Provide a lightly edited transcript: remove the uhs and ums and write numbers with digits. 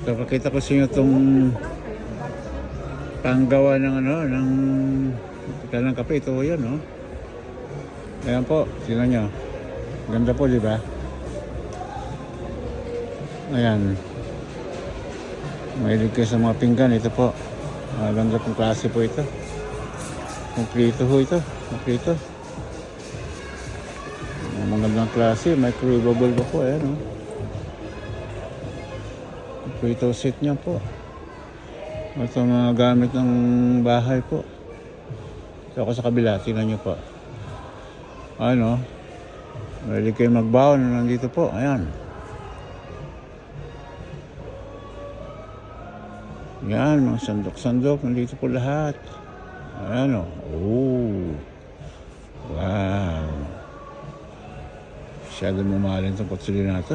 So pakita ko sa inyo itong panggawa ng ng ng kape. Ito yan, no? Ayan po, tingnan nyo. Ganda po, di ba? Ayan. Mahilig kayo sa mga pinggan. Ito po. Ganda pong klase po ito. Kompleto ho ito. Kompleto. Magandang klase. Microwavable pa po. Ayan, no? Kompleto set niya po. Ito mga gamit ng bahay po. So ako sa kabila. Tingnan nyo po. Ano? Mahilig kayo magbaon. Nandito po. Ayan. Yan, mga sandok-sandok, nandito po lahat. Ayan o. Oh. Wow. Masyado mamahalin itong kutsilyo na ito.